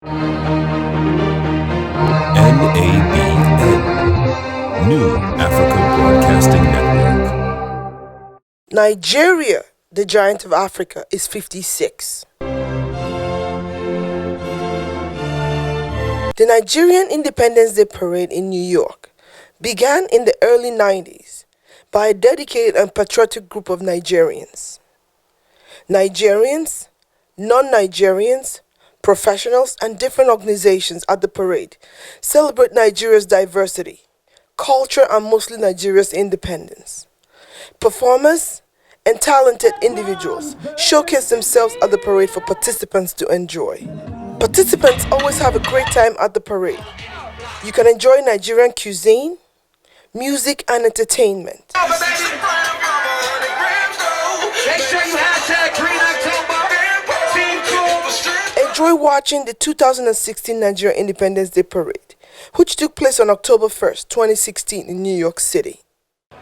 NABN, New Africa Broadcasting Network. Nigeria, the giant of Africa, is 56. The Nigerian Independence Day Parade in New York began in the early 90s by a dedicated and patriotic group of Nigerians. Nigerians, non-Nigerians, professionals, and different organizations at the parade celebrate Nigeria's diversity, culture, and mostly Nigeria's independence. Performers and talented individuals showcase themselves at the parade for participants to enjoy. Participants always have a great time at the parade. You can enjoy Nigerian cuisine, music, and entertainment. Enjoy watching the 2016 Nigerian Independence Day Parade, which took place on October 1st, 2016 in New York City.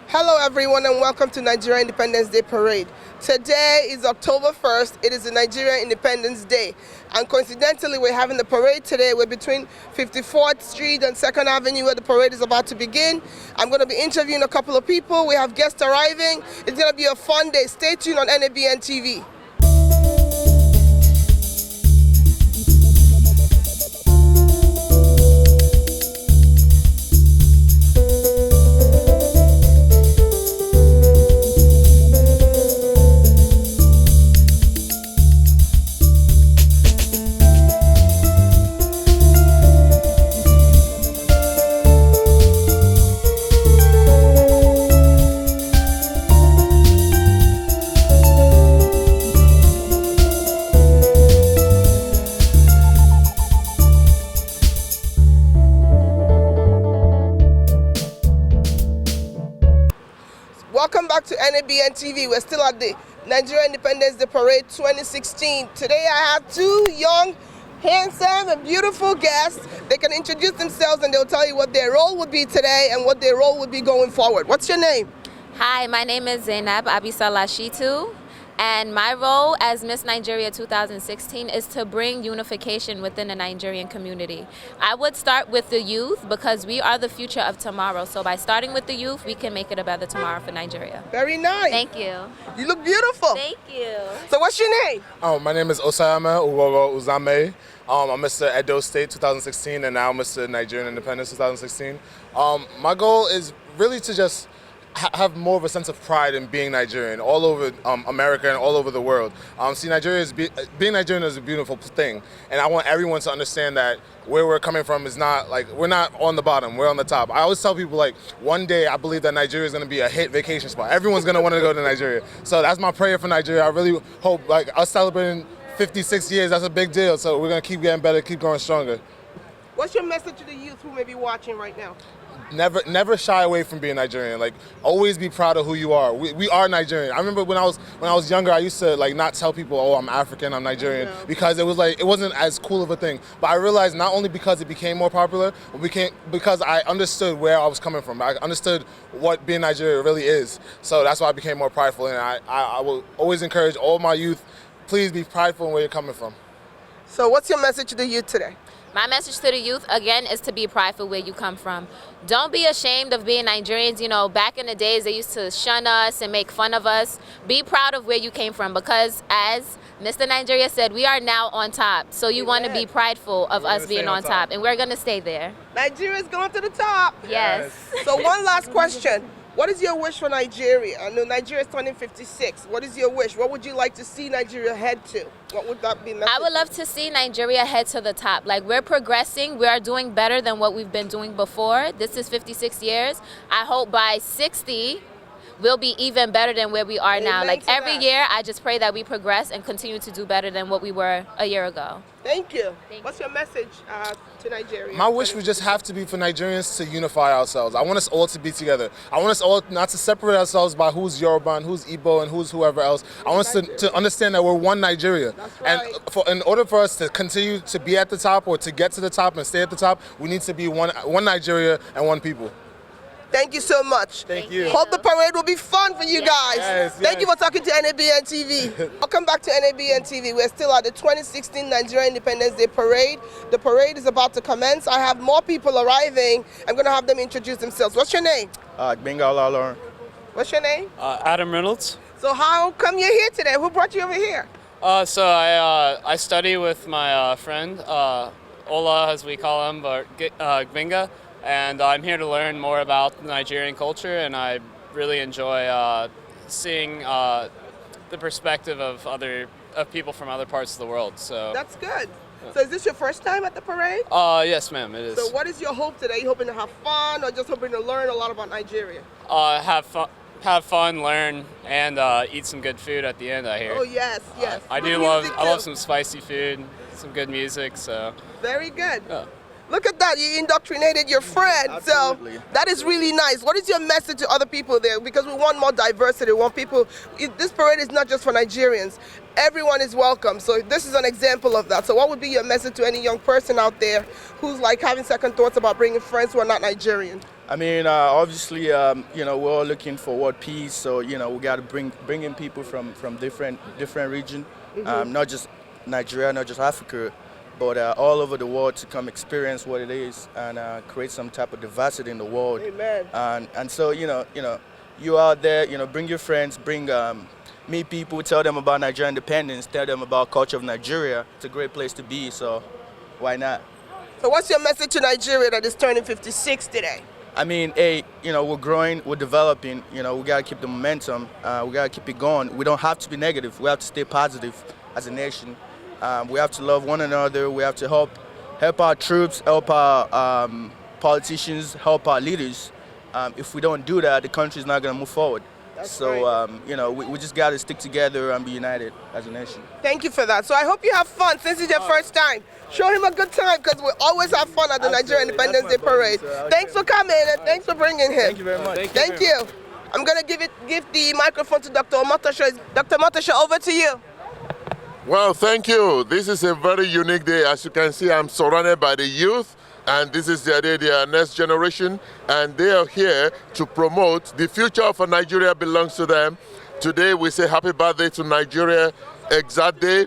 Hello everyone and welcome to Nigerian Independence Day Parade. Today is October 1st. It is the Nigerian Independence Day. And coincidentally, we're having the parade today. We're between 54th Street and 2nd Avenue where the parade is about to begin. I'm going to be interviewing a couple of people. We have guests arriving. It's going to be a fun day. Stay tuned on NABN TV. Welcome back to NABN TV. We're still at the Nigerian Independence Day Parade 2016. Today I have two young, handsome, and beautiful guests. They can introduce themselves and they'll tell you what their role would be today and what their role would be going forward. What's your name? Hi, my name is Zainab Abisala Shitu, and my role as Miss Nigeria 2016 is to bring unification within the Nigerian community. I would start with the youth because we are the future of tomorrow. So by starting with the youth, we can make it a better tomorrow for Nigeria. Very nice. Thank you. You look beautiful. Thank you. So what's your name? My name is Osayama Uwogo Uzame. I'm Mr. Edo State 2016 and now Mr. Nigerian Independence 2016. My goal is really to just have more of a sense of pride in being Nigerian all over America and all over the world. See, being Nigerian is a beautiful thing, and I want everyone to understand that where we're coming from is not like we're not on the bottom, we're on the top. I always tell people like one day I believe that Nigeria is going to be a hit vacation spot. Everyone's going to want to go to Nigeria, so that's my prayer for Nigeria. I really hope like us celebrating 56 years, that's a big deal. So we're going to keep getting better, keep growing stronger. What's your message to the youth who may be watching right now? Never shy away from being Nigerian. Like always be proud of who you are. We are Nigerian. I remember when I was younger, I used to like not tell people, oh, I'm African, I'm Nigerian, because it wasn't as cool of a thing. But I realized not only because it became more popular, but because I understood where I was coming from. I understood what being Nigerian really is. So that's why I became more prideful. And I will always encourage all my youth, please be prideful in where you're coming from. So what's your message to the youth today? My message to the youth, again, is to be prideful where you come from. Don't be ashamed of being Nigerians. You know, back in the days, they used to shun us and make fun of us. Be proud of where you came from because, as Mr. Nigeria said, we are now on top. So you want to be prideful of us being on top, and we're going to stay there. Nigeria's going to the top. Yes. So one last question. What is your wish for Nigeria? I know Nigeria's turning 56. What is your wish? What would you like to see Nigeria head to? What would that be? I would love to see Nigeria head to the top. Like, we're progressing. We are doing better than what we've been doing before. This is 56 years. I hope by 60, we'll be even better than where we are now. Like every year, I just pray that we progress and continue to do better than what we were a year ago. Thank you. What's your message to Nigeria? My wish would just have to be for Nigerians to unify ourselves. I want us all to be together. I want us all not to separate ourselves by who's Yoruba and who's Igbo and who's whoever else. I want us to understand that we're one Nigeria. That's right. And in order for us to continue to be at the top or to get to the top and stay at the top, we need to be one Nigeria and one people. Thank you so much. Thank you. Hope the parade will be fun for you guys. Yes, Thank you for talking to NABN TV. Welcome back to NABN TV. We're still at the 2016 Nigerian Independence Day Parade. The parade is about to commence. I have more people arriving. I'm going to have them introduce themselves. What's your name? Bengal. What's your name? Adam Reynolds. So how come you're here today? Who brought you over here? So I study with my friend, Ola as we call him, but Gbenga, and I'm here to learn more about the Nigerian culture, and I really enjoy seeing the perspective of people from other parts of the world. So That's good. So is this your first time at the parade? yes, ma'am, it is. So what is your hope today? You hoping to have fun or just hoping to learn a lot about Nigeria? Have fun, learn, and eat some good food at the end. I hear. Oh yes, yes. I Good do music love too. some spicy food, some good music. So Very good. Yeah. Look at that, you indoctrinated your friend. Absolutely. So that is really nice. What is your message to other people there? Because we want more diversity. We want people, this parade is not just for Nigerians. Everyone is welcome. So this is an example of that. So what would be your message to any young person out there who's like having second thoughts about bringing friends who are not Nigerian? I mean, obviously, we're all looking for world peace. So, we got to bring in people from different regions, not just Nigeria, not just Africa, but all over the world to come experience what it is and create some type of diversity in the world. Amen. And so, you out there, bring your friends, meet people, tell them about Nigerian independence, tell them about culture of Nigeria. It's a great place to be, so why not? So what's your message to Nigeria that is turning 56 today? I mean, hey, we're growing, we're developing, we gotta keep the momentum, we gotta keep it going. We don't have to be negative, we have to stay positive as a nation. We have to love one another, we have to help our troops, help our politicians, help our leaders. If we don't do that, the country's not gonna move forward. We just gotta stick together and be united as a nation. Thank you for that. So I hope you have fun since it's your first time. Show him a good time because we always have fun at the Nigerian Independence Day Parade. Thanks for coming and thanks for bringing him. Thank you very much. Thank you. I'm going to give the microphone to Dr. Omotosho. Dr. Omotosho, over to you. Well, thank you. This is a very unique day. As you can see, I'm surrounded by the youth, and this is their next generation, and they are here to promote the future of Nigeria belongs to them. Today, we say happy birthday to Nigeria, exact day,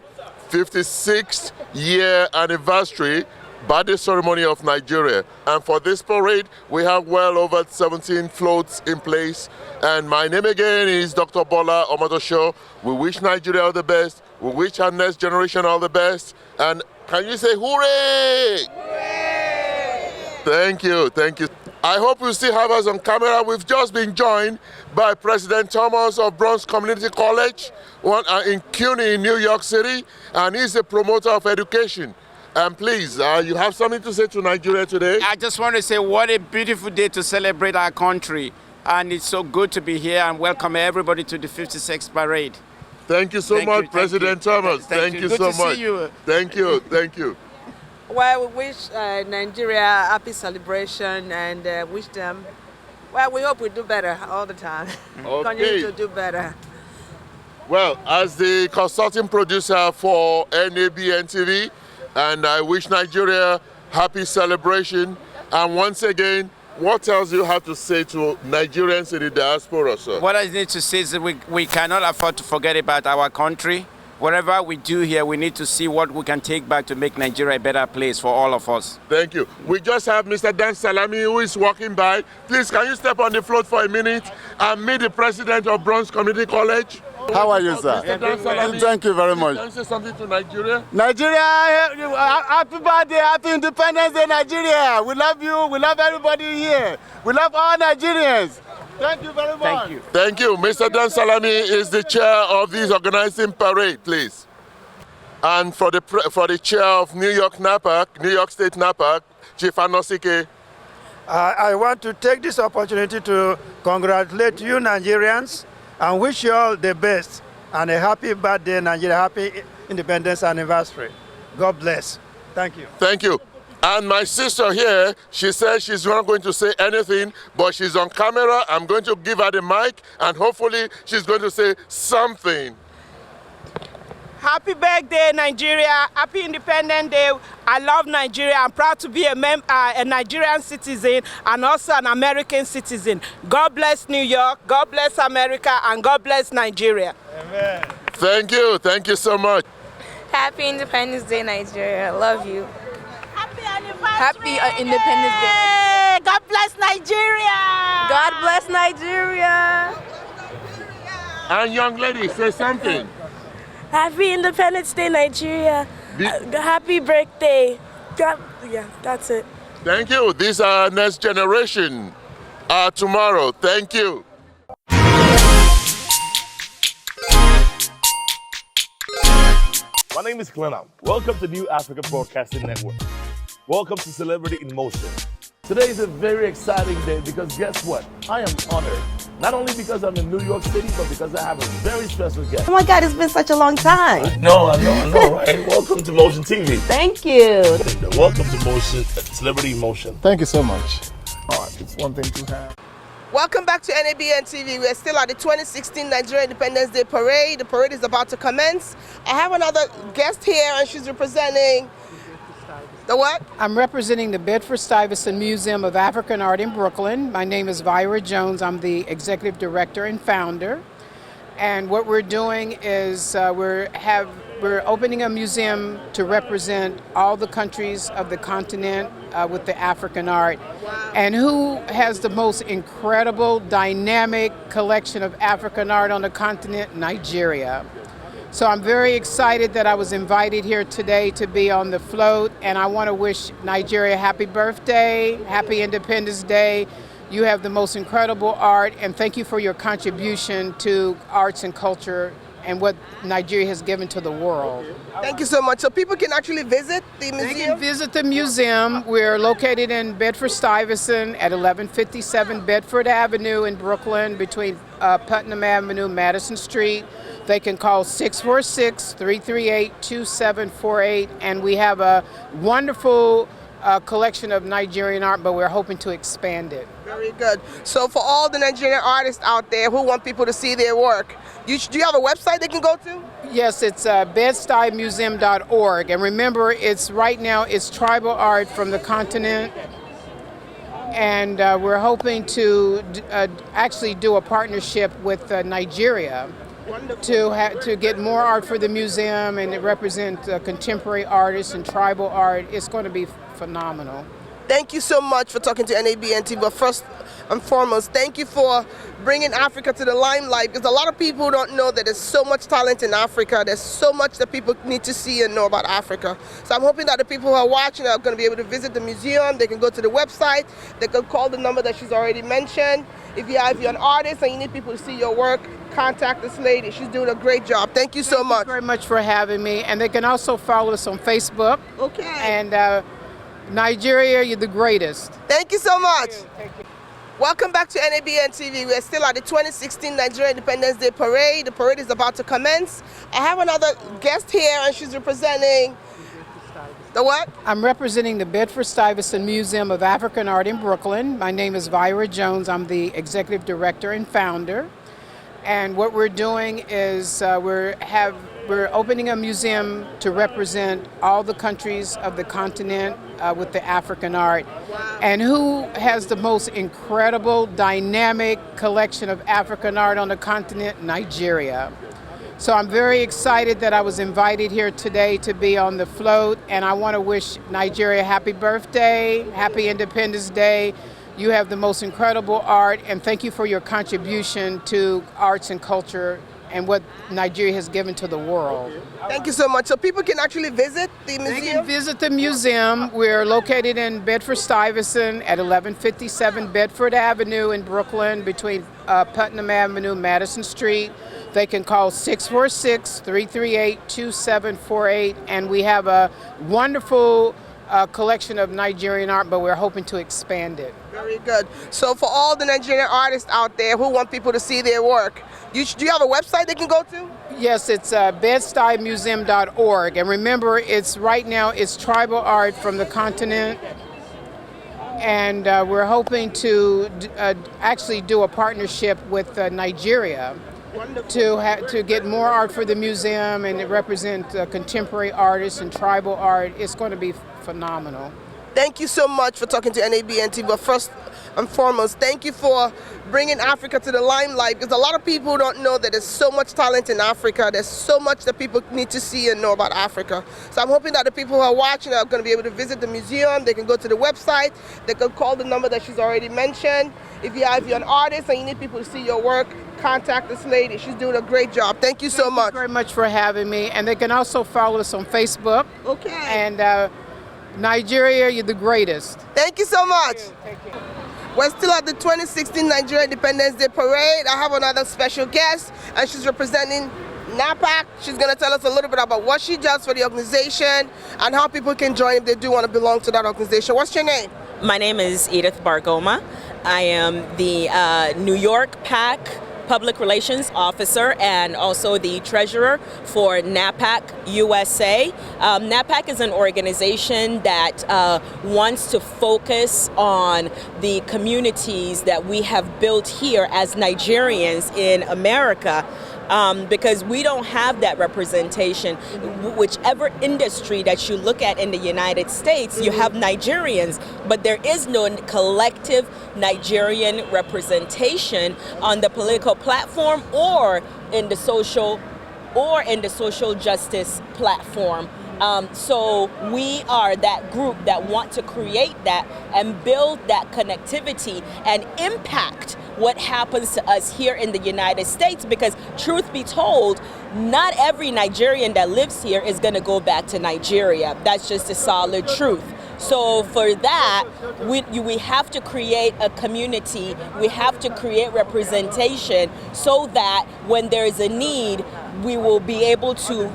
56th year anniversary birthday ceremony of Nigeria. And for this parade, we have well over 17 floats in place. And my name again is Dr. Bola Omotosho. We wish Nigeria all the best. We wish our next generation all the best. And can you say hooray? Hooray! Thank you, thank you. I hope you still have us on camera. We've just been joined by President Thomas of Bronx Community College in CUNY in New York City, and he's a promoter of education. And please, you have something to say to Nigeria today? I just want to say what a beautiful day to celebrate our country. And it's so good to be here and welcome everybody to the 56th parade. Thank you so much, President Thomas. Thank you so much. See you. Thank you, thank you. Well, we wish Nigeria a happy celebration and wish them, well, we hope we do better all the time. Continue to do better. Well, as the consulting producer for NABN TV, and I wish Nigeria happy celebration. And once again, what else do you have to say to Nigerians in the diaspora, sir? What I need to say is that we cannot afford to forget about our country. Whatever we do here, we need to see what we can take back to make Nigeria a better place for all of us. Thank you. We just have Mr. Dan Salami who is walking by. Please, can you step on the float for a minute and meet the president of Bronx Community College? How are you, sir? Mr. Dan Salami, thank you very much. can you say something to Nigeria? Nigeria, happy birthday, happy Independence Day, Nigeria. We love you, we love everybody here. We love all Nigerians. Thank you very much. Thank you. Thank you. Mr. Dan Salami is the chair of this organizing parade, please. And for the chair of New York State NAPAC, Chief Anosike. I want to take this opportunity to congratulate you Nigerians and wish you all the best and a happy birthday, Nigeria, happy Independence anniversary. God bless. Thank you. Thank you. And my sister here, she says she's not going to say anything, but she's on camera. I'm going to give her the mic, and hopefully she's going to say something. Happy birthday, Nigeria. Happy Independence Day. I love Nigeria. I'm proud to be a Nigerian citizen and also an American citizen. God bless New York, God bless America, and God bless Nigeria. Amen. Thank you. Thank you so much. Happy Independence Day, Nigeria. Love you. Happy anniversary. Happy Independence Day. God bless Nigeria. God bless Nigeria. And young lady, say something. Happy Independence Day, Nigeria. Happy birthday. Yeah, that's it. Thank you. These are our next generation. Tomorrow. Thank you. My name is Glenna. Welcome to New Africa Broadcasting Network. Welcome to Celebrity in Motion. Today is a very exciting day because guess what? I am honored. Not only because I'm in New York City, but because I have a very special guest. Oh my God, it's been such a long time. I know, right? Welcome to Motion TV. Thank you. Welcome to Motion, Celebrity in Motion. Thank you so much. It's one thing to have. Welcome back to NABN TV. We're still at the 2016 Nigerian Independence Day Parade. The parade is about to commence. I have another guest here, and she's representing the what? I'm representing the Bedford-Stuyvesant Museum of African Art in Brooklyn. My name is Vyra Jones. I'm the executive director and founder. And what we're doing is we're opening a museum to represent all the countries of the continent with the African art. Wow. And who has the most incredible, dynamic collection of African art on the continent? Nigeria. So I'm very excited that I was invited here today to be on the float, and I want to wish Nigeria happy birthday, happy Independence Day. You have the most incredible art, and thank you for your contribution to arts and culture and what Nigeria has given to the world. Thank you so much. So people can actually visit the museum? They can visit the museum. We're located in Bedford-Stuyvesant at 1157 Bedford Avenue in Brooklyn between Putnam Avenue, Madison Street. They can call 646-338-2748, and we have a wonderful collection of Nigerian art, but we're hoping to expand it. Very good. So for all the Nigerian artists out there who want people to see their work, do you have a website they can go to? Yes, it's bedstuymuseum.org, and remember, right now it's tribal art from the continent, and we're hoping to actually do a partnership with Nigeria. To get more art for the museum and to represent contemporary artists and tribal art. It's going to be phenomenal. Thank you so much for talking to NABN TV. But first and foremost, thank you for bringing Africa to the limelight, because a lot of people don't know that there's so much talent in Africa. There's so much that people need to see and know about Africa. So I'm hoping that the people who are watching are going to be able to visit the museum. They can go to the website. They can call the number that she's already mentioned. If you're an artist and you need people to see your work, contact this lady. She's doing a great job. Thank you so much. Thank you very much for having me. And they can also follow us on Facebook. Okay. And Nigeria, you're the greatest. Thank you so much. Thank you. Welcome back to NABN TV. We're still at the 2016 Nigerian Independence Day Parade. The parade is about to commence. I have another guest here, and she's representing the what? I'm representing the Bedford-Stuyvesant Museum of African Art in Brooklyn. My name is Vyra Jones. I'm the executive director and founder. And what we're doing is we're opening a museum to represent all the countries of the continent with the African art. Wow. And who has the most incredible, dynamic collection of African art on the continent? Nigeria. So I'm very excited that I was invited here today to be on the float, and I want to wish Nigeria happy birthday, happy Independence Day. You have the most incredible art, and thank you for your contribution to arts and culture and what Nigeria has given to the world. Thank you so much. So people can actually visit the museum? They can visit the museum. We're located in Bedford-Stuyvesant at 1157 Bedford Avenue in Brooklyn between Putnam Avenue, Madison Street. They can call 646-338-2748, and we have a wonderful collection of Nigerian art, but we're hoping to expand it. Very good. So for all the Nigerian artists out there who want people to see their work, do you have a website they can go to? Yes, it's bedstuymuseum.org, and remember, right now it's tribal art from the continent, and we're hoping to actually do a partnership with Nigeria. to get more art for the museum and to represent contemporary artists and tribal art. It's going to be phenomenal. Thank you so much for talking to NABN TV. But first and foremost, thank you for bringing Africa to the limelight, because a lot of people don't know that there's so much talent in Africa. There's so much that people need to see and know about Africa. So I'm hoping that the people who are watching are going to be able to visit the museum. They can go to the website. They can call the number that she's already mentioned. If you're an artist and you need people to see your work, contact this lady. She's doing a great job. Thank you so much. Thank you very much for having me. And they can also follow us on Facebook. Okay. And Nigeria, you're the greatest. Thank you so much. Thank you. We're still at the 2016 Nigerian Independence Day Parade. I have another special guest, and she's representing NABN. She's going to tell us a little bit about what she does for the organization and how people can join if they do want to belong to that organization. What's your name? My name is Edith Bargoma. I am the New York PAC Public Relations Officer and also the Treasurer for NAPAC USA. NAPAC is an organization that wants to focus on the communities that we have built here as Nigerians in America. Because we don't have that representation. Whichever industry that you look at in the United States, you have Nigerians, but there is no collective Nigerian representation on the political platform or in the social justice platform. So we are that group that want to create that and build that connectivity and impact what happens to us here in the United States, because truth be told, not every Nigerian that lives here is going to go back to Nigeria. That's just a solid truth. So for that, we have to create a community, we have to create representation so that when there is a need, we will be able to,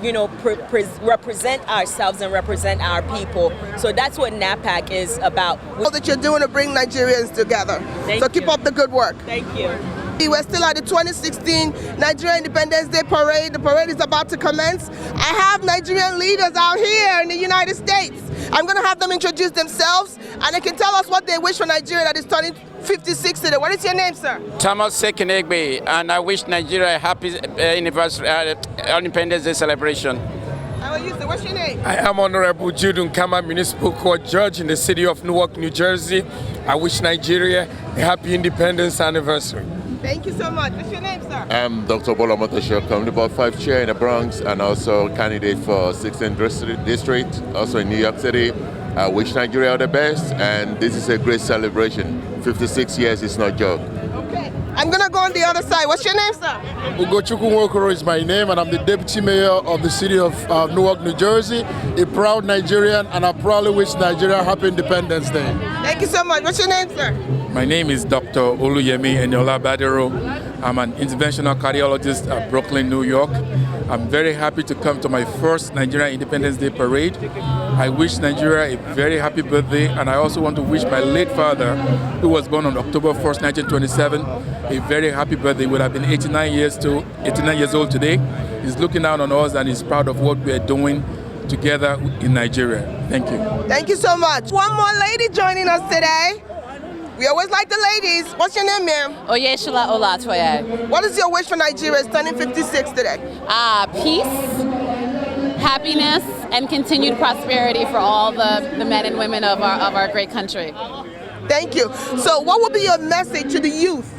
represent ourselves and represent our people. So that's what NAPAC is about. All that you're doing to bring Nigerians together. So keep up the good work. Thank you. We're still at the 2016 Nigerian Independence Day Parade. The parade is about to commence. I have Nigerian leaders out here in the United States. I'm going to have them introduce themselves, and they can tell us what they wish for Nigeria that is turning 56 today. What is your name, sir? Thomas Sekenegbe, and I wish Nigeria a happy Independence Day celebration. How are you, sir? What's your name? I am Honorable Judun Kama, Municipal Court Judge in the city of Newark, New Jersey. I wish Nigeria a happy independence anniversary. Thank you so much. What's your name, sir? I'm Dr. Bola Omotosho, Community Board 5 Chair in the Bronx and also candidate for 16th District, also in New York City. I wish Nigeria all the best, and this is a great celebration. 56 years is no joke. Okay. I'm going to go on the other side. What's your name, sir? Ugochukwu Nwokoro is my name, and I'm the Deputy Mayor of the city of Newark, New Jersey, a proud Nigerian, and I proudly wish Nigeria happy Independence Day. Thank you so much. What's your name, sir? My name is Dr. Oluyemi Eniola Badero. I'm an interventional cardiologist at Brooklyn, New York. I'm very happy to come to my first Nigerian Independence Day parade. I wish Nigeria a very happy birthday, and I also want to wish my late father, who was born on October 1st, 1927, a very happy birthday. He would have been 89 years old today. He's looking down on us and he's proud of what we are doing together in Nigeria. Thank you. Thank you so much. One more lady joining us today. We always like the ladies. What's your name, ma'am? Oyeshula Olatoye. What is your wish for Nigeria? It's turning 56 today. Peace, happiness, and continued prosperity for all the men and women of our great country. Thank you. So what would be your message to the youth?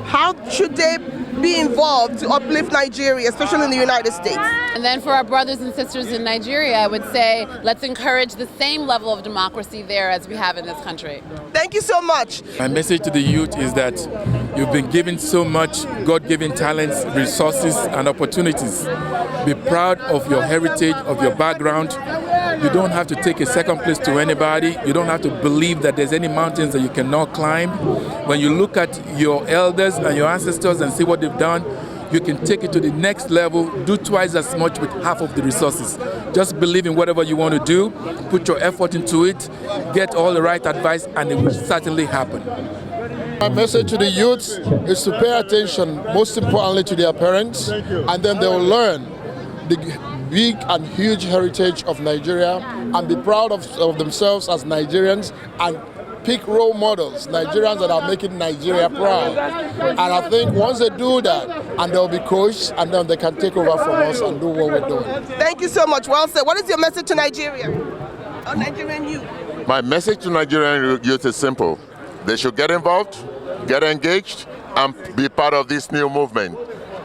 How should they be involved to uplift Nigeria, especially in the United States? And then for our brothers and sisters in Nigeria, I would say let's encourage the same level of democracy there as we have in this country. Thank you so much. My message to the youth is that you've been given so much God-given talents, resources, and opportunities. Be proud of your heritage, of your background. You don't have to take a second place to anybody. You don't have to believe that there's any mountains that you cannot climb. When you look at your elders and your ancestors and see what they've done, you can take it to the next level, do twice as much with half of the resources. Just believe in whatever you want to do, put your effort into it, get all the right advice, and it will certainly happen. My message to the youth is to pay attention, most importantly to their parents, and then they will learn the big and huge heritage of Nigeria and be proud of themselves as Nigerians and pick role models, Nigerians that are making Nigeria proud. And I think once they do that, and they'll be coached, and then they can take over from us and do what we're doing. Thank you so much. Well said. What is your message to Nigeria? Or Nigerian youth? My message to Nigerian youth is simple. They should get involved, get engaged, and be part of this new movement.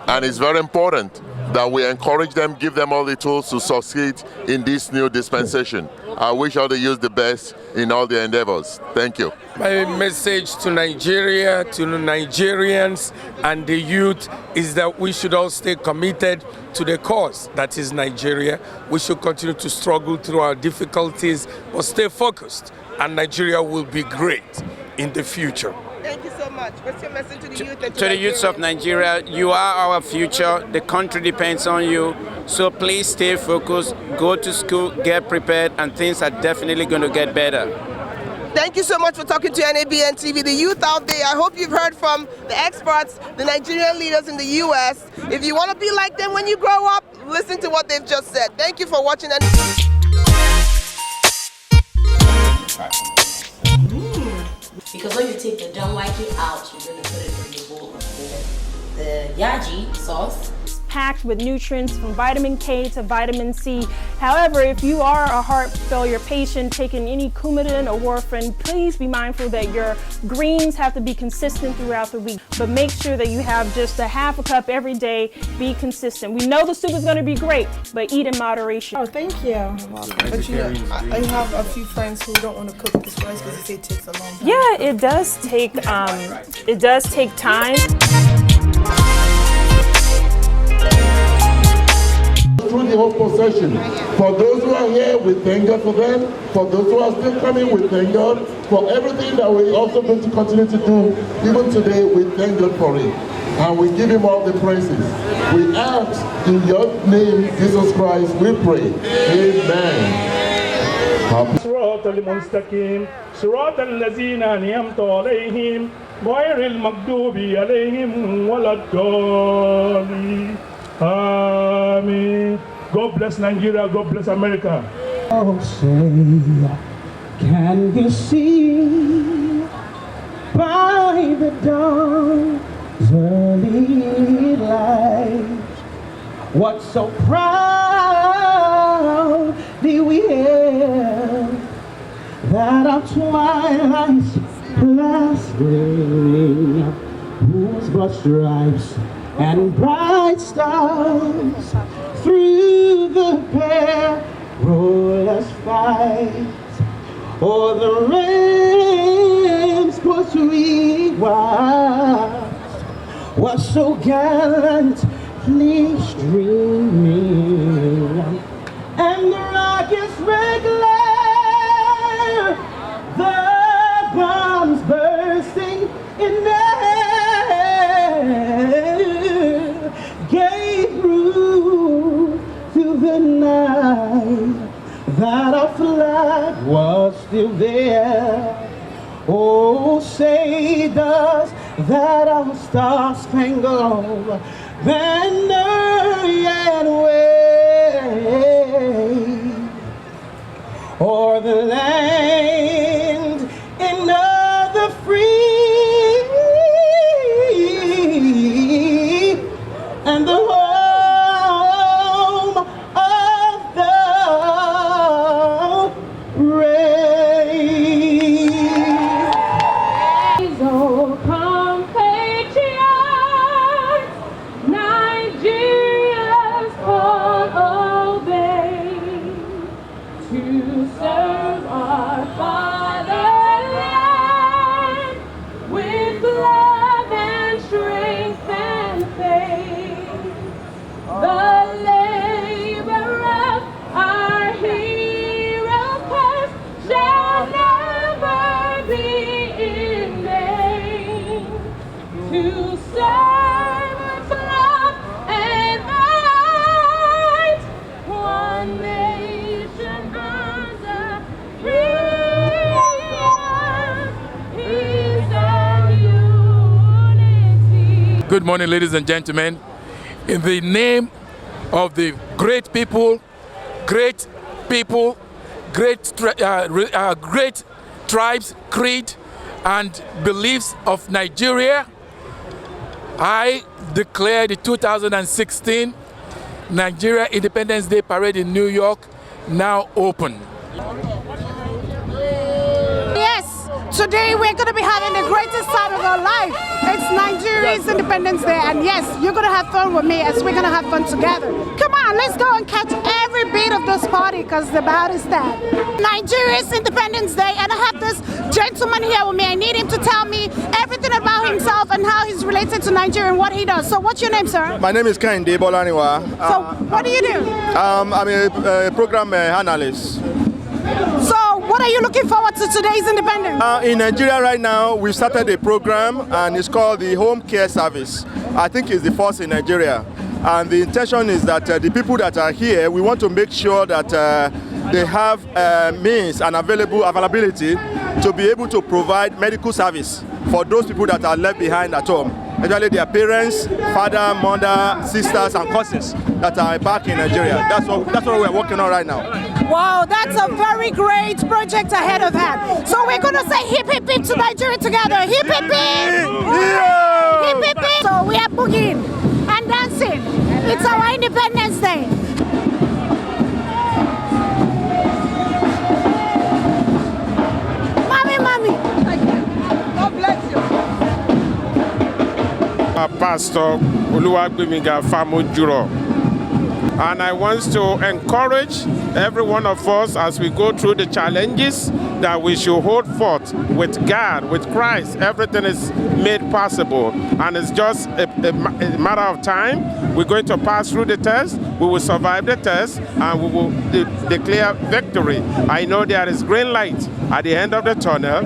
And it's very important that we encourage them, give them all the tools to succeed in this new dispensation. I wish all the youth the best in all their endeavors. Thank you. My message to Nigeria, to the Nigerians and the youth is that we should all stay committed to the cause that is Nigeria. We should continue to struggle through our difficulties, but stay focused, and Nigeria will be great in the future. Thank you so much. What's your message to the youth? And To the youths of Nigeria, you are our future. The country depends on you. So please stay focused, go to school, get prepared, and things are definitely going to get better. Thank you so much for talking to NABN TV. The youth out there, I hope you've heard from the experts, the Nigerian leaders in the U.S. If you want to be like them when you grow up, listen to what they've just said. Thank you for watching. Because when you take the donwaki out, you're going to put it in the bowl of the yaji sauce. Packed with nutrients from vitamin K to vitamin C. However, if you are a heart failure patient taking any Coumadin or warfarin, please be mindful that your greens have to be consistent throughout the week. But make sure that you have just a half a cup every day. Be consistent. We know the soup is going to be great, but eat in moderation. Oh, thank you. But you know, I have a few friends who don't want to cook this rice because they say it takes a long time. Yeah, it does take time. Through the whole procession. For those who are here, we thank God for them. For those who are still coming, we thank God for everything that we're also going to continue to do. Even today, we thank God for it. And we give him all the praises. We ask in your name, Jesus Christ, we pray. Amen. صراط المستقيم صراط الذين أنعمت عليهم غير المغضوب عليهم ولا الضالين. Amen. God bless Nigeria. God bless America. Oh, say, can you see by the dawn's early light what so proudly we hailed that our twilight's last gleaming, whose broad stripes and bright stars through the perilous fight, o'er the ramparts we watched, was so gallantly streaming, and the rockets red glare, the bombs bursting in air, gave proof to the night that our flag was still there. Oh, say does that our star-spangled banner yet wave o'er the land in the free and the home of the brave. Oh, compatriots, Nigeria's call obey to serve our fatherland with love and strength and faith. The labor of our heroes past shall never be in vain. To serve, love, and right, one nation under peace and unity. Good morning, ladies and gentlemen. In the name of the great people, great tribes, creed, and beliefs of Nigeria, I declare the 2016 Nigeria Independence Day Parade in New York now open. Yes, today we're going to be having the greatest time of our life. It's Nigeria's Independence Day, and yes, you're going to have fun with me as we're going to have fun together. Come on, let's go and catch every beat of this party because the about is that. Nigeria's Independence Day, and I have this gentleman here with me. I need him to tell me everything about himself and how he's related to Nigeria and what he does. So what's your name, sir? My name is Bola Omotosho. So what do you do? I'm a program analyst. So what are you looking forward to today's independence? In Nigeria right now, we started a program and it's called the Home Care Service. I think it's the first in Nigeria. And the intention is that the people that are here, we want to make sure that they have means and availability to be able to provide medical service for those people that are left behind at home. Actually, their parents, father, mother, sisters, and cousins that are back in Nigeria. That's what we're working on right now. Wow, that's a very great project ahead of that. So we're going to say hip hip hip to Nigeria together. Hip hip hip! Yeah. Hip hip hip! So we are boogieing and dancing. It's our Independence Day. Mommy. Thank you. God bless you. Pastor Oluwagbemiga Famojuro. And I want to encourage every one of us as we go through the challenges that we should hold forth with God, with Christ. Everything is made possible. And it's just a matter of time. We're going to pass through the test. We will survive the test and we will declare victory. I know there is green light at the end of the tunnel.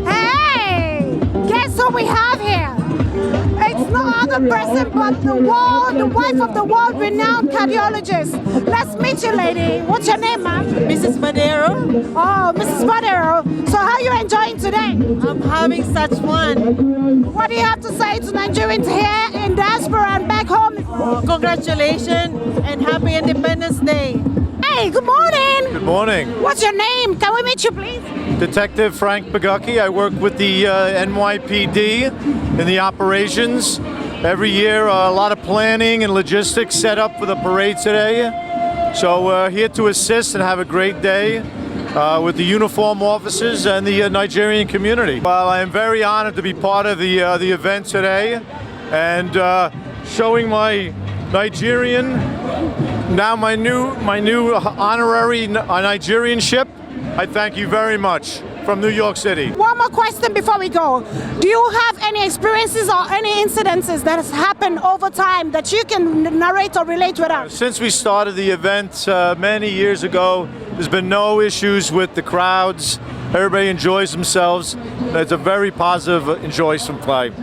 Hey, guess who we have here? It's no other person but the wife of the world-renowned cardiologist. Let's meet you, lady. What's your name, ma'am? Mrs. Madero. Oh, Mrs. Madero. So how are you enjoying today? I'm having such fun. What do you have to say to Nigerians here in diaspora and back home? Congratulations and happy Independence Day. Hey, good morning. Good morning. What's your name? Can we meet you, please? Detective Frank Bagucki. I work with the NYPD in the operations. Every year, a lot of planning and logistics set up for the parade today. So we're here to assist and have a great day with the uniform officers and the Nigerian community. Well, I am very honored to be part of the event today and showing my Nigerian, now my new honorary Nigerianship. I thank you very much from New York City. One more question before we go. Do you have any experiences or any incidences that has happened over time that you can narrate or relate with us? Since we started the event many years ago, there's been no issues with the crowds. Everybody enjoys themselves. It's a very positive enjoyment flight.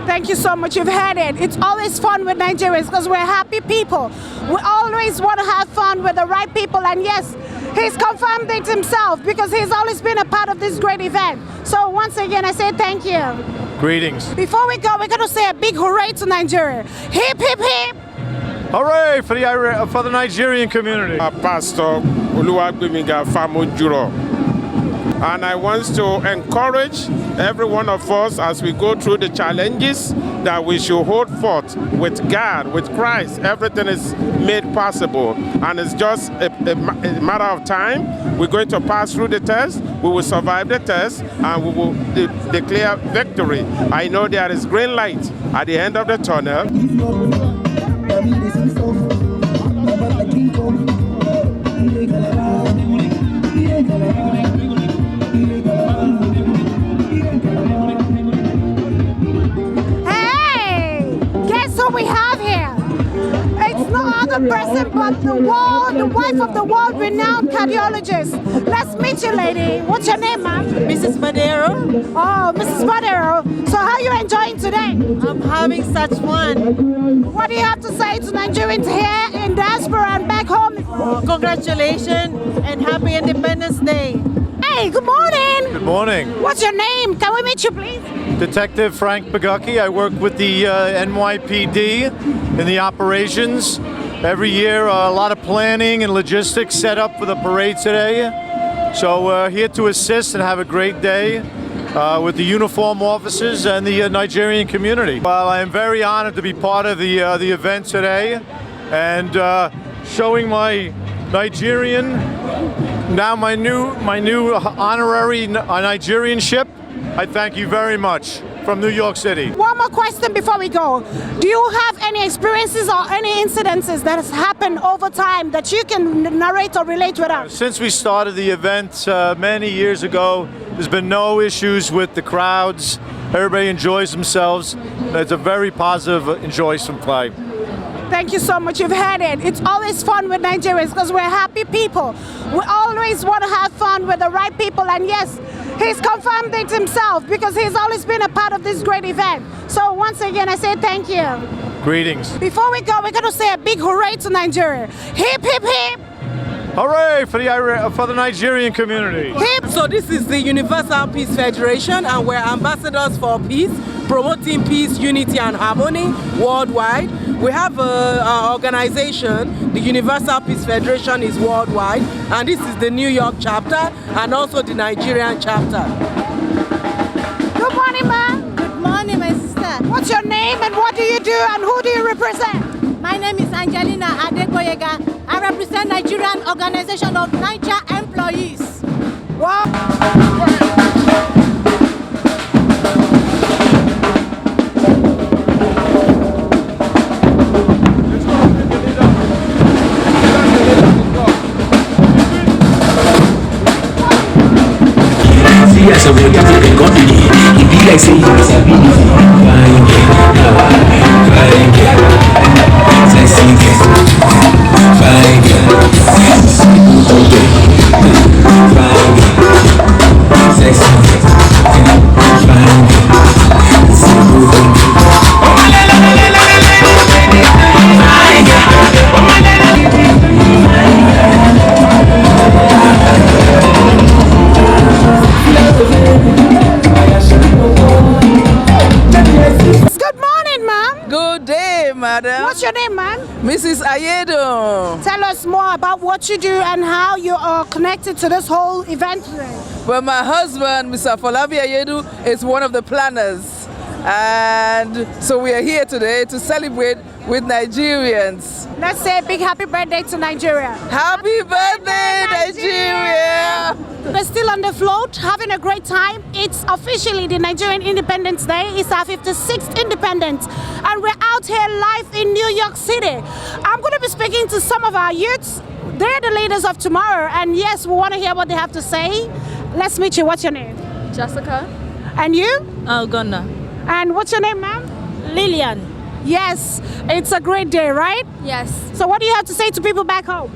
Thank you so much. You've heard it. It's always fun with Nigerians because we're happy people. We always want to have fun with the right people. And yes, he's confirmed it himself because he's always been a part of this great event. So once again, I say thank you. Greetings. Before we go, we're going to say a big hooray to Nigeria. Hip, hip, hip. Hooray for the Nigerian community. Pastor Oluwagbemiga Famojuro. And I want to encourage every one of us as we go through the challenges that we should hold forth with God, with Christ. Everything is made possible. And it's just a matter of time. We're going to pass through the test. We will survive the test and we will declare victory. I know there is green light at the end of the tunnel. Hey, guess who we have here? It's no other person but the wife of the world-renowned cardiologist. Let's meet you, lady. What's your name, ma'am? Mrs. Madero. Oh, Mrs. Madero. So how are you enjoying today? I'm having such fun. What do you have to say to Nigerians here in diaspora and back home? Congratulations and happy Independence Day. Hey, Hey, good morning. Good morning. What's your name? Can we meet you, please? Detective Frank Pagocki. I work with the NYPD in the operations. Every year, a lot of planning and logistics set up for the parade today. So we're here to assist and have a great day with the uniform officers and the Nigerian community. Well, I am very honored to be part of the event today and showing my Nigerian, now my new honorary Nigerianship. I thank you very much from New York City. One more question before we go. Do you have any experiences or any incidences that has happened over time that you can narrate or relate with us? Since we started the event many years ago, there's been no issues with the crowds. Everybody enjoys themselves. It's a very positive enjoyment flag. Thank you so much. You've heard it. It's always fun with Nigerians because we're happy people. We always want to have fun with the right people. And yes, he's confirmed it himself because he's always been a part of this great event. So once again, I say thank you. Greetings. Before we go, we're going to say a big hooray to Nigeria. Hip, hip, hip. Hooray for the Nigerian community. Hip. So this is the Universal Peace Federation, and we're ambassadors for peace, promoting peace, unity and harmony worldwide. We have our organization, the Universal Peace Federation is worldwide, and this is the New York chapter and also the Nigerian chapter. Good morning, ma'am. Good morning, my sister. What's your name and what do you do and who do you represent? My name is Angelina Adekoyega. I represent Nigerian Organization of Niger Employees. Wow. As a way to the company, he be like say he was a big fine girl, sexy girl, fine girl, sexy Good morning, ma'am. Good day, madam. What's your name, ma'am? Mrs. Ayedo. Tell us more about what you do and how you are connected to this whole event today. Well, my husband, Mr. Folabi Ayedu, is one of the planners. And so we are here today to celebrate with Nigerians. Let's say a big happy birthday to Nigeria. Happy birthday, Nigeria! We're still on the float, having a great time. It's officially the Nigerian Independence Day. It's our 56th independence. And we're out here live in New York City. I'm going to be speaking to some of our youths. They're the leaders of tomorrow. And yes, we want to hear what they have to say. Let's meet you. What's your name? Jessica. And you? Algona. And what's your name, ma'am? Lillian. Yes, it's a great day, right? Yes. So what do you have to say to people back home?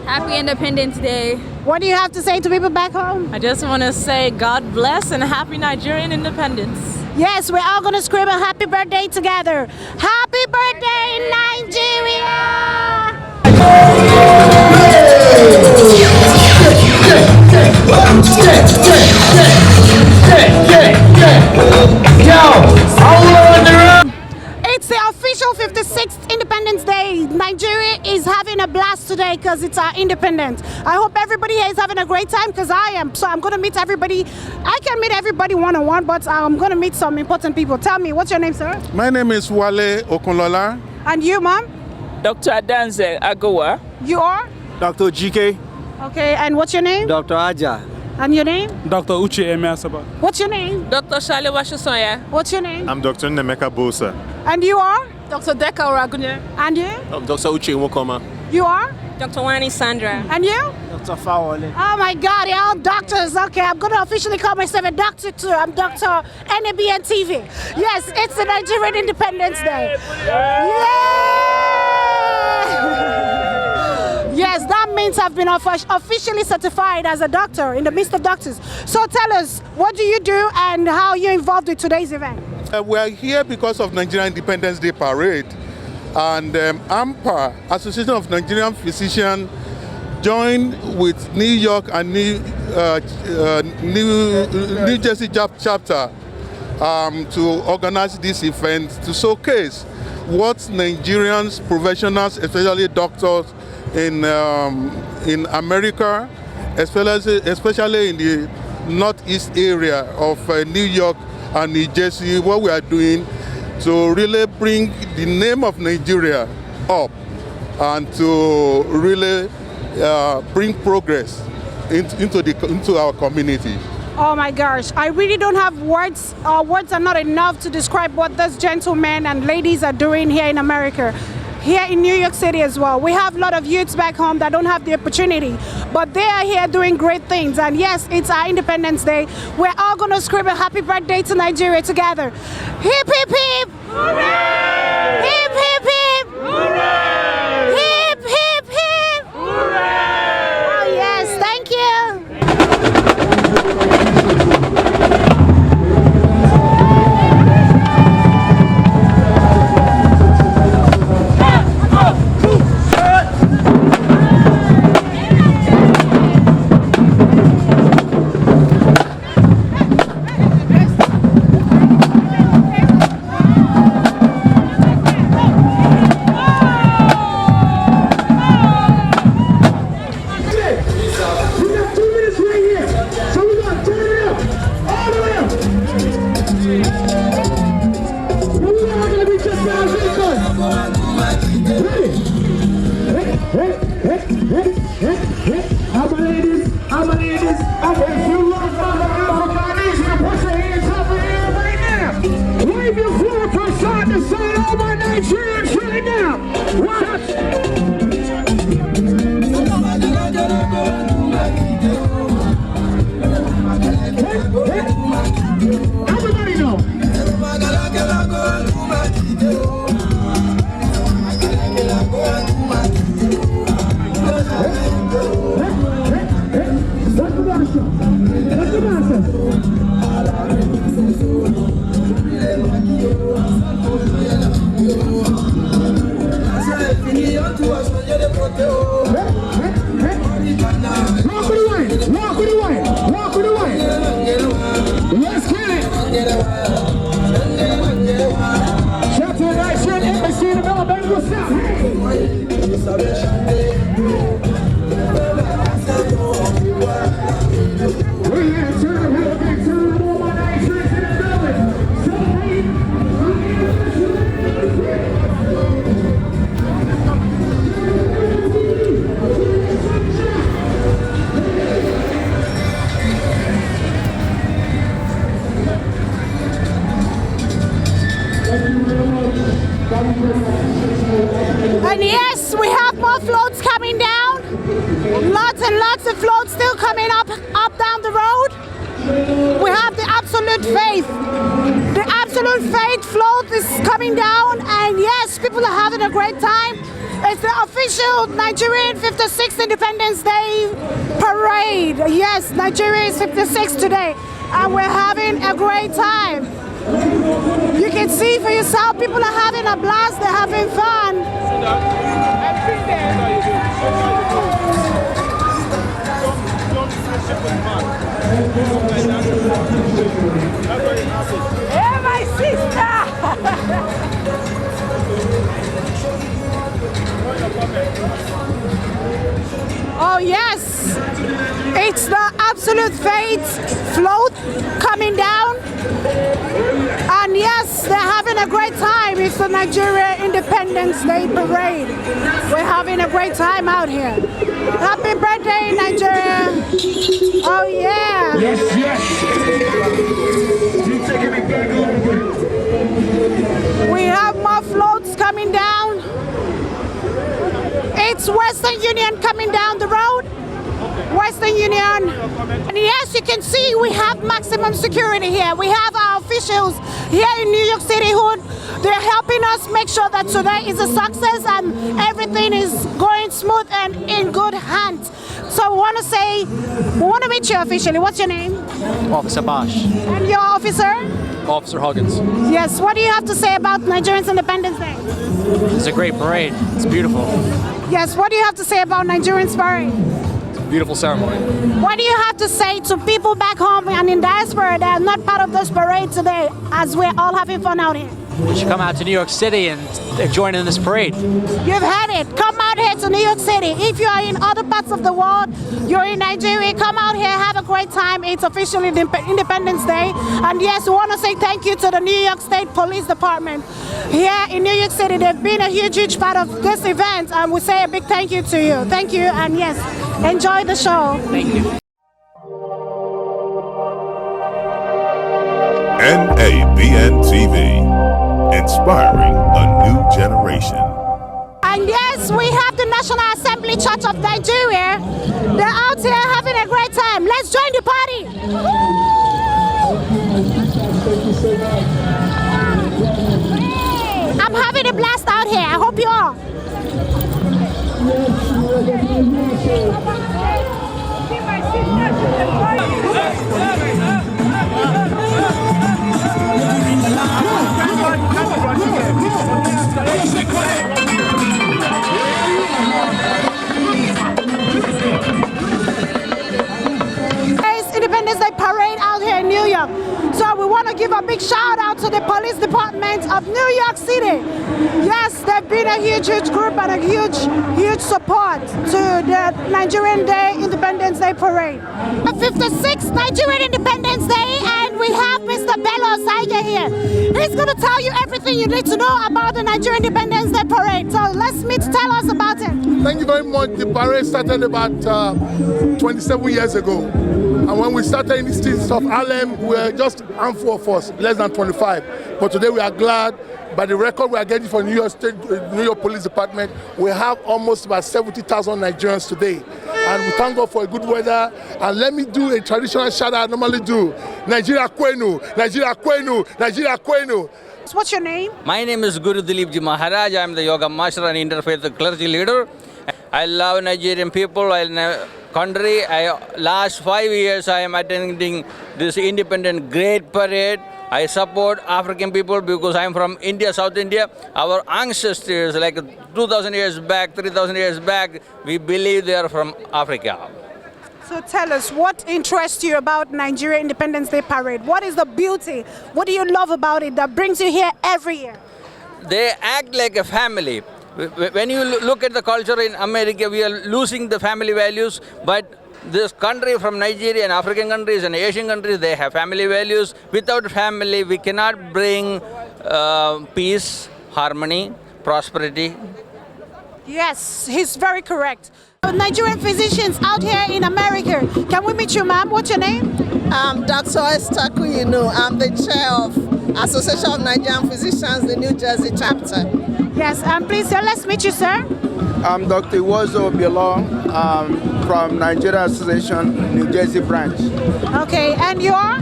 Happy Independence Day. What do you have to say to people back home? I just want to say God bless and happy Nigerian independence. Yes, we're all going to scream a happy birthday together. Happy birthday, Nigeria! It's the official 56th Independence Day. Nigeria is having a blast today because it's our independence. I hope everybody here is having a great time because I am. So I'm going to meet everybody. I can meet everybody one-on-one, but I'm going to meet some important people. Tell me, what's your name, sir? My name is Wale Okunlola. And you, ma'am? Dr. Adanze Agowa. You are? Dr. GK. Okay, and what's your name? Dr. Aja. And your name? Dr. Uche Emeasaba. What's your name? Dr. Shale Washusoya. What's your name? I'm Dr. Nemeka Bosa. And you are? Dr. Deka Oragunye. And you? I'm Dr. Uche Nwokoma. You are? Dr. Wani Sandra. And you? Dr. Fawole. Oh my God, you're all doctors. Okay, I'm going to officially call myself a doctor too. I'm Dr. NABN TV. Yes, it's the Nigerian Independence Day. Yes, that means I've been officially certified as a doctor in the midst of doctors. So tell us, what do you do and how you're involved with today's event? We are here because of Nigerian Independence Day Parade. And AMPA, Association of Nigerian Physicians, joined with New York and New Jersey chapter to organize this event to showcase what Nigerians, professionals, especially doctors in America, especially in the northeast area of New York and New Jersey, what we are doing to really bring the name of Nigeria up and to really bring progress into our community. Oh my gosh, I really don't have words. Words are not enough to describe what these gentlemen and ladies are doing here in America. Here in New York City as well. We have a lot of youths back home that don't have the opportunity, but they are here doing great things. And yes, it's our Independence Day. We're all gonna scream a happy birthday to Nigeria together. Hip, hip, hip! Hooray! Hip, hip, hip! Hooray! Hip, hip, hip! Hooray! Oh yes, thank you! And yes, we have more floats coming down. Lots and lots of floats still coming up down the road. We have the Absolute Faith. The Absolute Faith float is coming down, and yes, people are having a great time. It's the official Nigerian 56th Independence Day parade. Yes, Nigeria is 56 today, and we're having a great time. You can see for yourself, people are having a blast, they're having fun. Hey, my sister! Oh yes, it's the Absolute Faith float coming down, and yes, they're having a great time. It's the Nigerian Independence Day parade. We're having a great time out here. Happy birthday, Nigeria! Oh yeah! Yes, yes! You're taking me back a little bit. We have more floats coming down. It's Western Union coming down the road. Western Union. And yes, you can see we have maximum security here. We have our officials here in New York City who they're helping us make sure that today is a success and everything is going smooth and in good hands. So we want to meet you officially. What's your name? Officer Bosch. And your officer? Officer Huggins. Yes, what do you have to say about Nigerian Independence Day? It's a great parade. It's beautiful. Yes, what do you have to say about Nigerian parade? beautiful ceremony. What do you have to say to people back home and in diaspora that are not part of this parade today, as we're all having fun out here? You should come out to New York City and join in this parade. You've heard it. Come out here to New York City. If you are in other parts of the world, you're in Nigeria, come out here, have a great time. It's officially Independence Day. And yes, we want to say thank you to the New York State Police Department. Here in New York City, they've been a huge part of this event, and we say a big thank you to you. Thank you, and yes, enjoy the show. Thank you. NABN TV, inspiring a new generation. And yes, we have the National Assembly Church of Nigeria. They're out here having a great time. Let's join the party. I'm having a blast out here. I hope you are. Independence Day parade out here in New York. So we want to give a big shout out to the police department of New York City. Yes, they've been a huge group and a huge support to the Nigerian Independence Day parade. The 56th Nigerian Independence Day, and we have Mr. Bola Omotosho here. He's going to tell you everything you need to know about the Nigerian Independence Day parade. So let's tell us about it. Thank you very much. The parade started about 27 years ago. And when we started in the streets of Harlem, we were just a handful of us, less than 25. But today we are glad, by the record we are getting from New York Police Department, we have almost about 70,000 Nigerians today. And we thank God for a good weather. And let me do a traditional shout out I normally do. Nigeria Kwenu, Nigeria Kwenu, Nigeria Kwenu. What's your name? My name is Guru Dilipji Maharaj. I am the yoga master and interfaith clergy leader. I love Nigerian people. Country. Last 5 years I am attending this independent great parade. I support African people because I am from India, South India. Our ancestors, like 2,000 years back, 3,000 years back, we believe they are from Africa. So tell us, what interests you about Nigeria Independence Day parade? What is the beauty? What do you love about it that brings you here every year? They act like a family. When you look at the culture in America, we are losing the family values, but this country from Nigeria and African countries and Asian countries, they have family values. Without family, we cannot bring peace, harmony, prosperity. Yes, he's very correct. Nigerian physicians out here in America. Can we meet you, ma'am? What's your name? I'm Dr. Esther Kuyinu. I'm the chair of Association of Nigerian Physicians, the New Jersey chapter. Yes, please, let's meet you, sir. I'm Dr. Iwozo Biolong from Nigeria Association, New Jersey branch. Okay, and you are?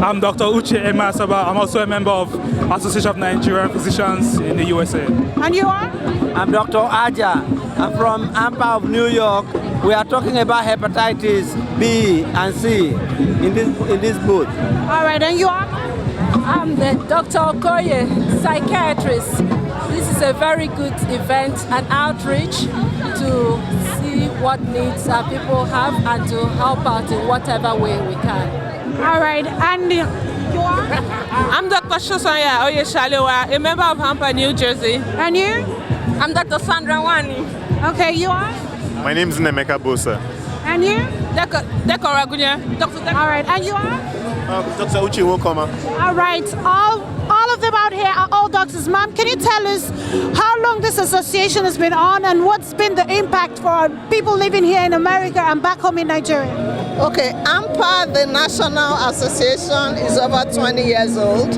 I'm Dr. Uche Emasaba. I'm also a member of Association of Nigerian Physicians in the USA. And you are? I'm Dr. Aja. I'm from AMPA of New York. We are talking about hepatitis B and C in this booth. All right, and you are? I'm the Dr. Okoye, psychiatrist. This is a very good event, an outreach to see what needs our people have and to help out in whatever way we can. All right, and you are? I'm Dr. Shosonya Oyeshalewa, a member of Hampa, New Jersey. And you? I'm Dr. Sandra Wani. Okay, you are? My name is Nemeka Bosa. And you? Dr. Ragunya. All right, and you are? Dr. Uche Wokoma. All right, all of them out here are all doctors. Ma'am, can you tell us how long this association has been on and what's been the impact for people living here in America and back home in Nigeria? Okay, AMPA, the National Association, is over 20 years old.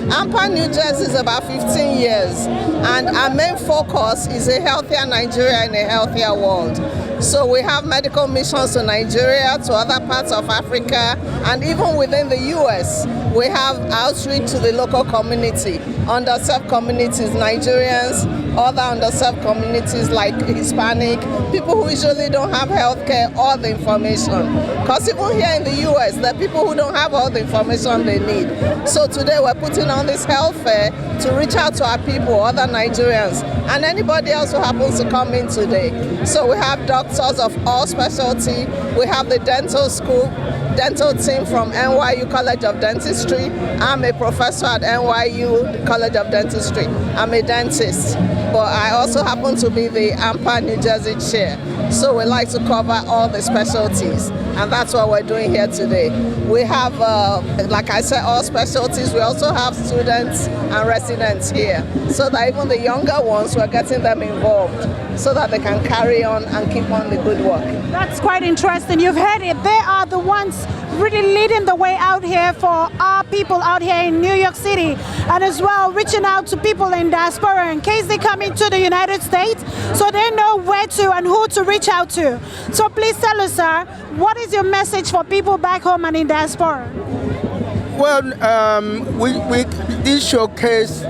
AMPA New Jersey is about 15 years. And our main focus is a healthier Nigeria in a healthier world. So we have medical missions to Nigeria, to other parts of Africa, and even within the US, we have outreach to the local community, underserved communities, Nigerians, other underserved communities like Hispanic, people who usually don't have healthcare or the information. Because even here in the US, there are people who don't have all the information they need. So today we're putting on this health fair to reach out to our people, other Nigerians, and anybody else who happens to come in today. So we have doctors, doctors of all specialty. We have the dental school, dental team from NYU College of Dentistry. I'm a professor at NYU College of Dentistry. I'm a dentist, but I also happen to be the AMPA New Jersey chair. So we like to cover all the specialties, and that's what we're doing here today. We have, like I said, all specialties. We also have students and residents here, so that even the younger ones, we're getting them involved so that they can carry on and keep on the good work. That's quite interesting. You've heard it. They are the ones really leading the way out here for our people out here in New York City, and as well reaching out to people in diaspora in case they come into the United States, so they know where to and who to reach out to. So please tell us, sir, what is your message for people back home and in diaspora? Well, this showcase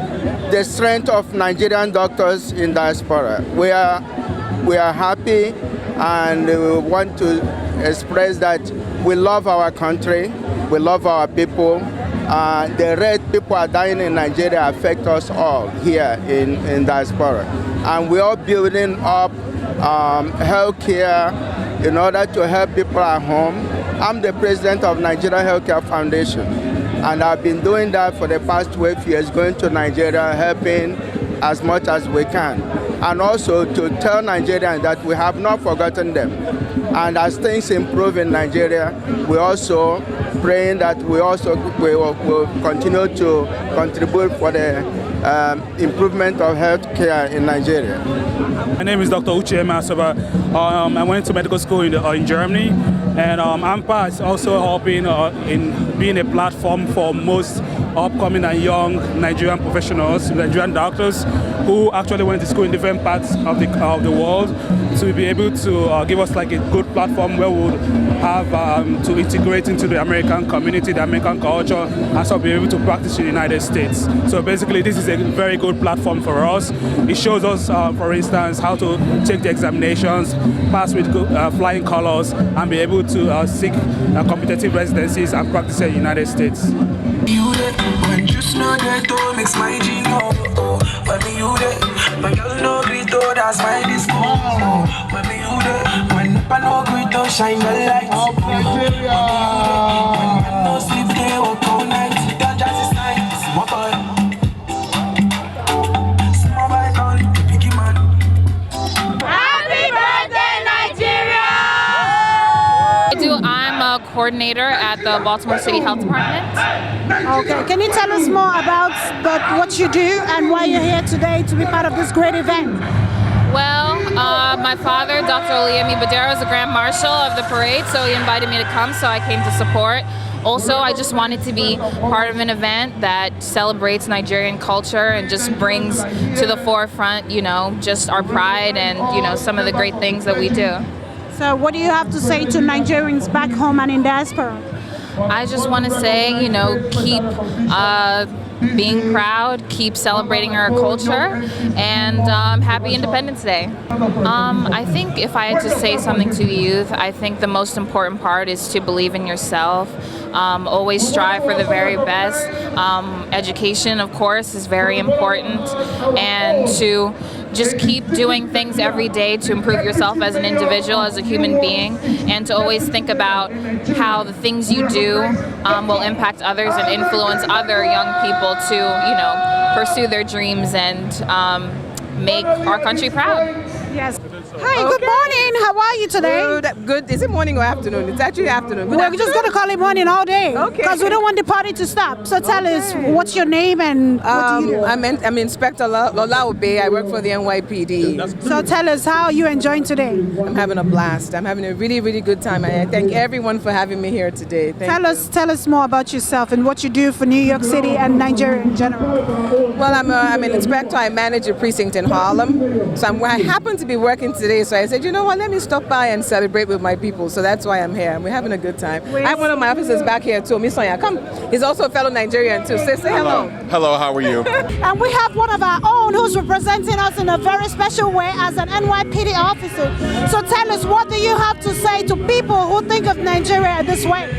the strength of Nigerian doctors in diaspora. We are happy, and we want to express that we love our country, we love our people. The rate people are dying in Nigeria affect us all here in diaspora. And we are building up healthcare in order to help people at home. I'm the president of Nigerian Healthcare Foundation, and I've been doing that for the past 12 years, going to Nigeria, helping as much as we can. And also to tell Nigerians that we have not forgotten them. And as things improve in Nigeria, we're also praying that we also will continue to contribute for the improvement of health care in Nigeria. My name is Dr. Uche Emeasoba. I went to medical school in Germany, and AMPA is also helping in being a platform for most upcoming and young Nigerian professionals, Nigerian doctors who actually went to school in different parts of the world, to be able to give us like a good platform where we would have to integrate into the American community, the American culture, and so be able to practice in the United States. So basically this is a very good platform for us. It shows us, for instance, how to take the examinations, pass with flying colors, and be able to seek competitive residencies and practice in the United States. When just know that don't mix my gene, when me you there, when girl no grito, that's my disco. When me you there, when I no grito, shine the light. When I no sleep, they walk all night. That jazz is nice, my boy. Small boy, call it the biggie man. Happy birthday, Nigeria! I'm a coordinator at the Baltimore City Health Department. Okay, can you tell us more about what you do and why you're here today to be part of this great event? Well, my father, Dr. Oliemi Badero, is the Grand Marshal of the parade, so he invited me to come, so I came to support. Also, I just wanted to be part of an event that celebrates Nigerian culture and just brings to the forefront, you know, just our pride and, you know, some of the great things that we do. So what do you have to say to Nigerians back home and in diaspora? I just want to say, you know, keep being proud, keep celebrating our culture, and happy Independence Day. I think if I had to say something to the youth, I think the most important part is to believe in yourself. Always strive for the very best. Education, of course, is very important, and to just keep doing things every day to improve yourself as an individual, as a human being, and to always think about how the things you do will impact others and influence other young people to, you know, pursue their dreams and make our country proud. Yes. Hi, good morning. How are you today? Good. Is it morning or afternoon? It's actually afternoon. We're just going to call it morning all day. Okay. Because we don't want the party to stop. So tell us, what's your name and what do you do? I'm Inspector Lola Obe. I work for the NYPD. So tell us, how are you enjoying today? I'm having a blast. I'm having a really, really good time. And I thank everyone for having me here today. Tell us more about yourself and what you do for New York City and Nigeria in general. Well, I'm an inspector. I manage a precinct in Harlem. So I happen to be working today, so I said, you know what, let me stop by and celebrate with my people. So that's why I'm here. We're having a good time. I have one of my officers back here too, Miss Sonia. Come. He's also a fellow Nigerian too. Say hello. Hello, how are you? And we have one of our own who's representing us in a very special way as an NYPD officer. So tell us, what do you have to say to people who think of Nigeria this way?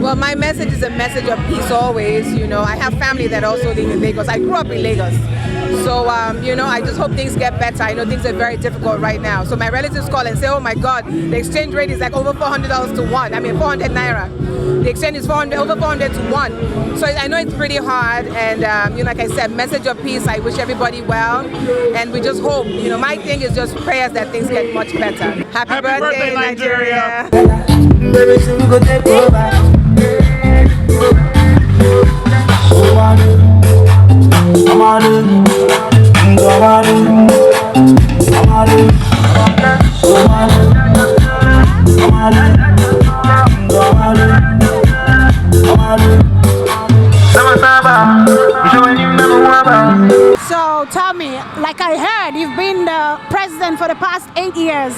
Well, my message is a message of peace always. You know, I have family that also live in Lagos. I grew up in Lagos. So, you know, I just hope things get better. I know things are very difficult right now. So my relatives call and say, oh my God, the exchange rate is like over $400 to 1. I mean, 400 naira. The exchange is over 400 to 1. So I know it's pretty hard. And, you know, like I said, message of peace. I wish everybody well. And we just hope, you know, my thing is just prayers that things get much better. Happy birthday, Nigeria. So tell me, like I heard, you've been the president for the past 8 years.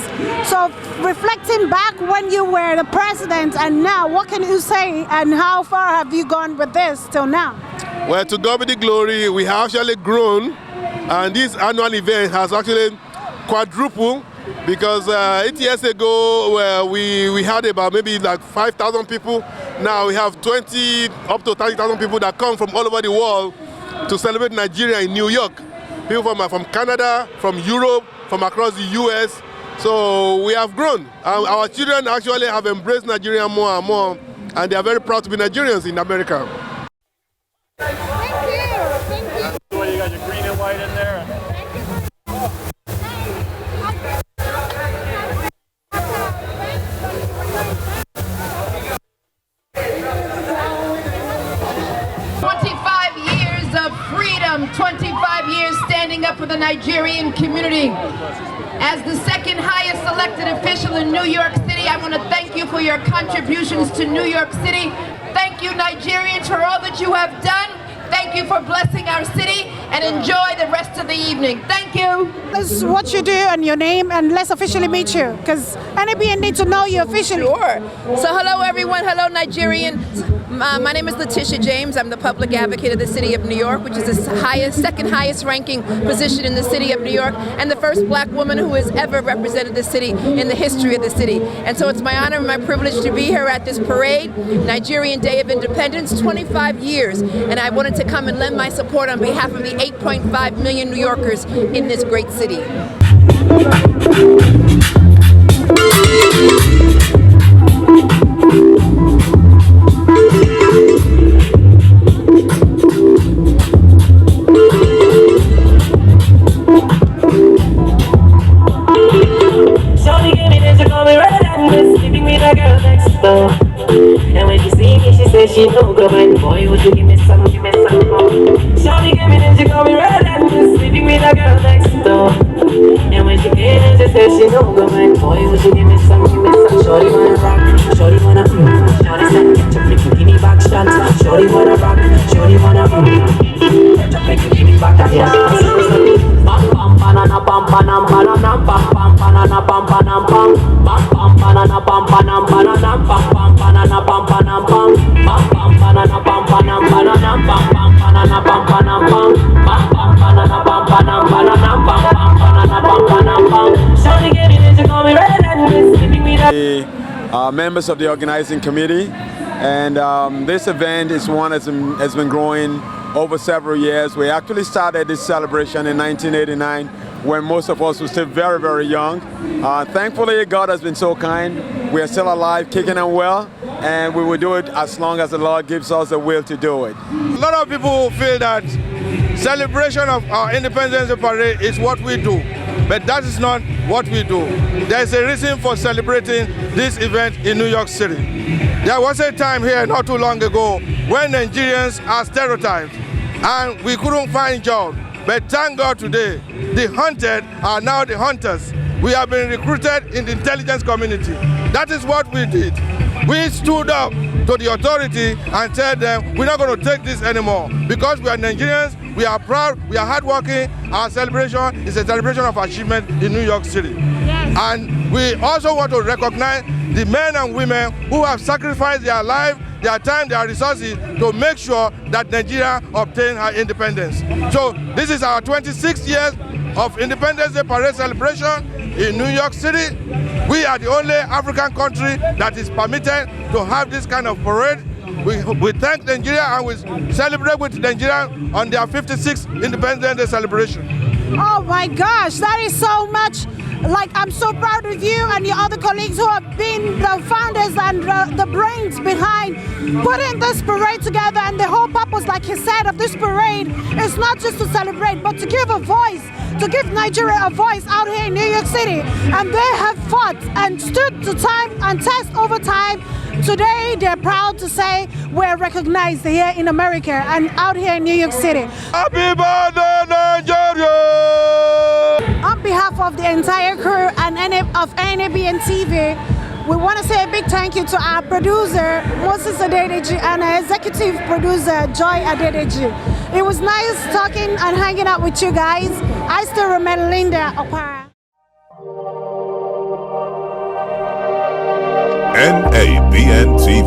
So reflecting back when you were the president and now, what can you say and how far have you gone with this till now? Well, to God be the glory, we have actually grown, and this annual event has actually quadrupled, because 8 years ago we had about maybe like 5,000 people. Now we have 20 up to 30,000 people that come from all over the world to celebrate Nigeria in New York. People from Canada, from Europe, from across the US. So we have grown. Our children actually have embraced Nigeria more and more, and they are very proud to be Nigerians in America. Thank you. You got your green and white in there. Freedom, 25 years standing up for the Nigerian community. As the second highest elected official in New York City, I want to thank you for your contributions to New York City. Thank you, Nigerians, for all that you have done. Thank you for blessing our city, and enjoy the rest of the evening. Thank you. This is what you do and your name, and let's officially meet you, because NABN need to know you officially. Sure. So hello everyone, hello Nigerian. My name is Letitia James. I'm the public advocate of the city of New York, which is the second highest ranking position in the city of New York, and the first black woman who has ever represented the city in the history of the city. And so it's my honor and my privilege to be here at this parade, Nigerian Day of Independence, 25 years. And I wanted to come and lend my support on behalf of the 8.5 million New Yorkers in this great city. Shorty gave me this, she call me red and this, sleeping with a girl next door. And when she see me, she says she no go, and boy, would you give me some more. Shorty gave me this, she call me red and this, sleeping with a girl next door. And when she came in, she says she no go, and boy, would you give me some. Shorty wanna rock, shorty wanna shorty said, get your flick, give me back shots. Shorty wanna rock, shorty wanna get your flick, give me back that yeah. Bam bam banana bam banana banana bam bam banana bam banana bam bam bam banana bam banana banana bam bam banana bam banana bam bam bam banana bam banana banana bam bam banana bam banana bam bam bam banana bam banana banana bam bam banana bam banana bam. Shorty get it, she call me red and miss sleeping with her. Members of the organizing committee, and this event is one that has been growing over several years. We actually started this celebration in 1989 when most of us were still very, very young. Thankfully, God has been so kind. We are still alive, kicking and well, and we will do it as long as the Lord gives us the will to do it. A lot of people feel that celebration of our Independence Day parade is what we do, but that is not what we do. There is a reason for celebrating this event in New York City. There was a time here not too long ago when Nigerians are stereotyped and we couldn't find jobs. But thank God today, the hunted are now the hunters. We have been recruited in the intelligence community. That is what we did. We stood up to the authority and said them, we're not going to take this anymore. Because we are Nigerians, we are proud, we are hardworking. Our celebration is a celebration of achievement in New York City. Yes. And we also want to recognize the men and women who have sacrificed their life, their time, their resources to make sure that Nigeria obtain her independence. So this is our 26th years of Independence Day parade celebration in New York City. We are the only African country that is permitted to have this kind of parade. We thank Nigeria and we celebrate with Nigeria on their 56th Independence Day celebration. Oh my gosh, that is so much. Like, I'm so proud of you and your other colleagues who have been the founders and the brains behind putting this parade together. And the whole purpose, like he said, of this parade is not just to celebrate, but to give a voice, to give Nigeria a voice out here in New York City. And they have fought and stood to time and test over time. Today, they're proud to say we're recognized here in America and out here in New York City. Happy birthday, Nigeria! On behalf of the entire crew and of NABN TV, we want to say a big thank you to our producer, Moses Adedeji, and our executive producer, Joy Adedeji. It was nice talking and hanging out with you guys. I still remember Linda Oparah. NABN TV.